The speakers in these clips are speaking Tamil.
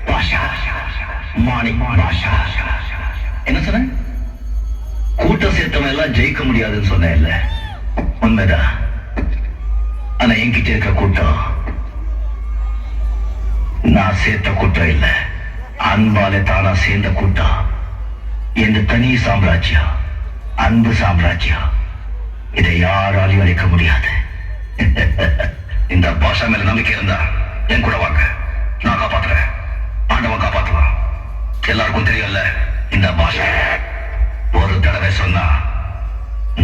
பாஷா மாணிக் பாஷா. என்ன சொன்ன? கூட்டம் சேர்த்தவன் எல்லாம் ஜெயிக்க முடியாதுன்னு சொன்ன இல்ல? உண்மைதான். ஆனா என்கிட்ட இருக்க கூட்டம் நான் சேர்த்த கூட்டம் இல்ல, அன்பால தானா சேர்ந்த கூட்டம். எந்த தனி சாம்ராஜ்யம், அன்பு சாம்ராஜ்யம். இதை யாராலையும் அழிக்க முடியாது. இந்த பாஷா மேல நம்பிக்கை இருந்தா என் கூட வாங்க, நான் காப்பாத்துறேன். ஆண்டவன் காப்பாத்துவான். எல்லாருக்கும் தெரியல, இந்த பாஷா ஒரு தடவை சொன்னா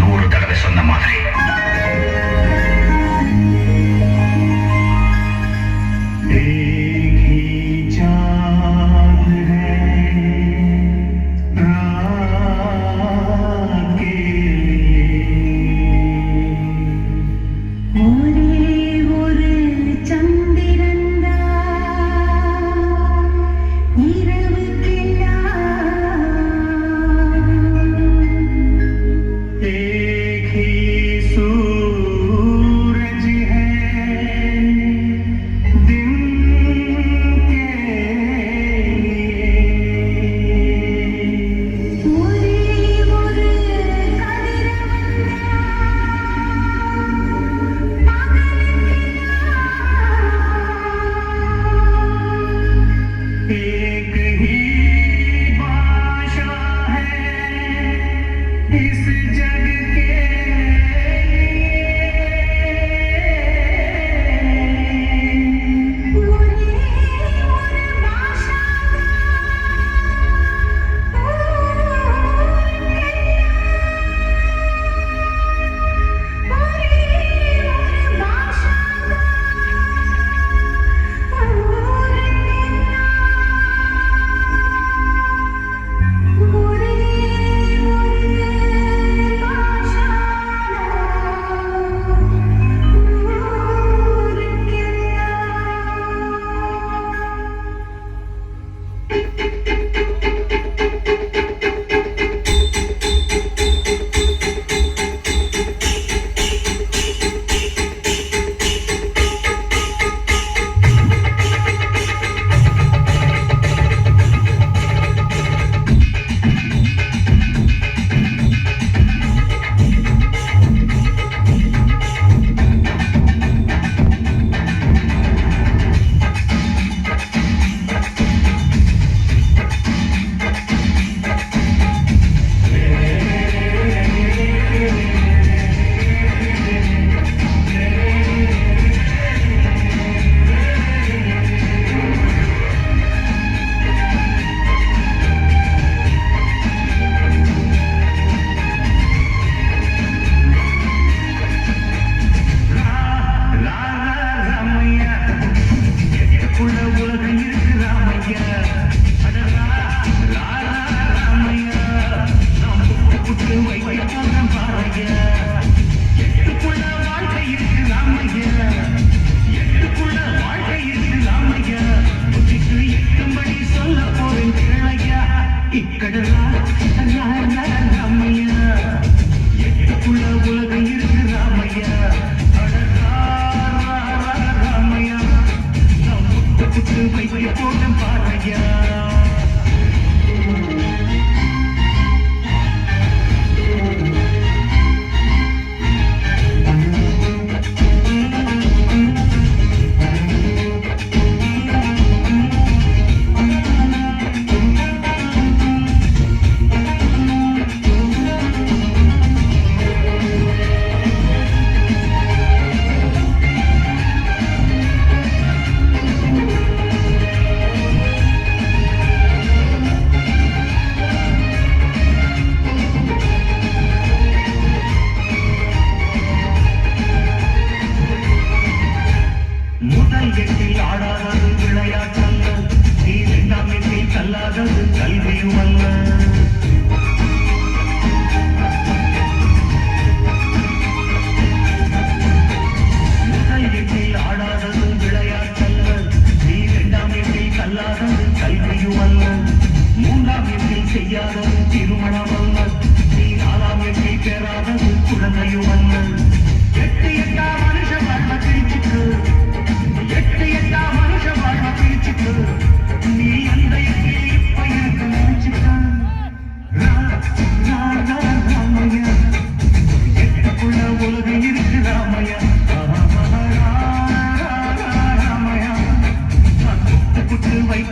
100 தடவை சொன்ன மாதிரி.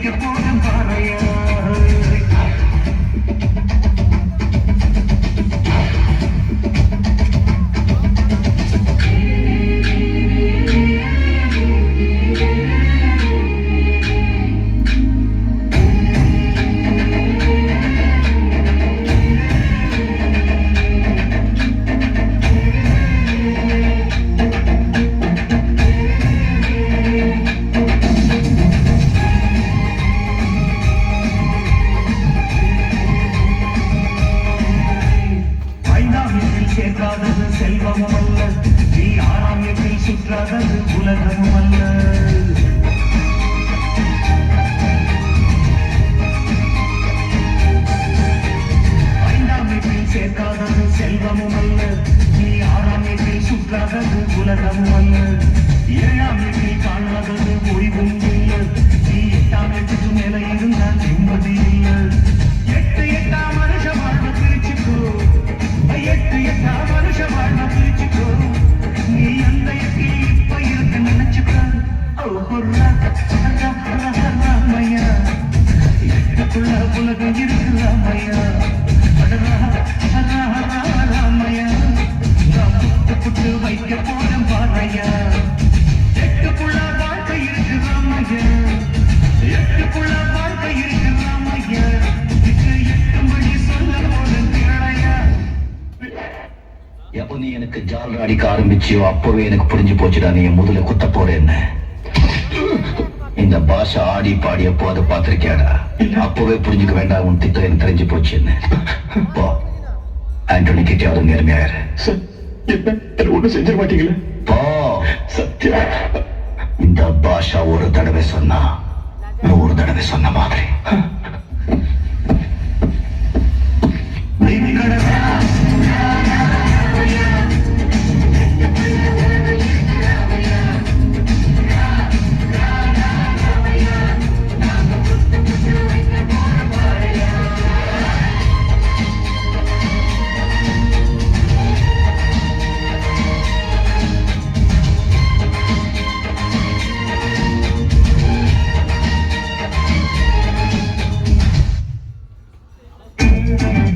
வைக்க போதும் பாறையா சேர்க்காதது செல்வமும் அல்ல நீ ஆராயத்தில் சுற்றாதது உலகமும் அல்ல ஐந்தாம் வீட்டில் சேர்க்காதது செல்வமும் அல்ல நீ ஆராயத்தில் சுற்றாதது உலகமும் அல்ல ஏழாம் வீட்டில் காணாதது ஓய்வும் இல்லை நீ எட்டாம் வீட்டுக்கு மேல இருந்தால் நிம்மதி இல்லை எட்டு எட்டாம் மனுஷ வாழ்வு பிரிச்சுக்கோ எட்டு எட்டா மனுஷ வாழ்வு பிரிச்சுக்கோ நீ அந்த எட்டில் இப்ப இருக்க நினைச்சுக்கோ ராமையா எட்டுக்குள்ள உலகம் இருக்கு ராமையா ராமையா புட்டு புட்டு வைக்க போதும் பாறையா எட்டுக்குள்ள வாழ்க்கை இருக்கு ராமையா எட்டுக்குள்ள வாழ்க்கை இருக்கு ராமையா எட்டும்படி சொல்ல போதும் கேளையா எப்போ நீ எனக்கு ஜால் அடிக்க ஆரம்பிச்சியோ அப்பவே எனக்கு புரிஞ்சு போச்சுடா நீ முதல்ல குத்த போறேன்னு இந்த பாஷா ஆடி பாடியப்போ அதை பார்த்திருக்கியாடா அப்பவே புரிஞ்சுக்க வேண்டாம் உன் திட்டம் எனக்கு தெரிஞ்சு போச்சுன்னு போ ஆண்டோனி கிட்டே நேர்மையாரு ஒன்றும் செஞ்சிட மாட்டீங்களே போ சத்யா இந்த பாஷா ஒரு தடவை சொன்னா 100 தடவை சொன்ன மாதிரி